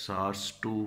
SARS-2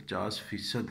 50%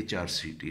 HRCT،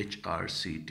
HRCT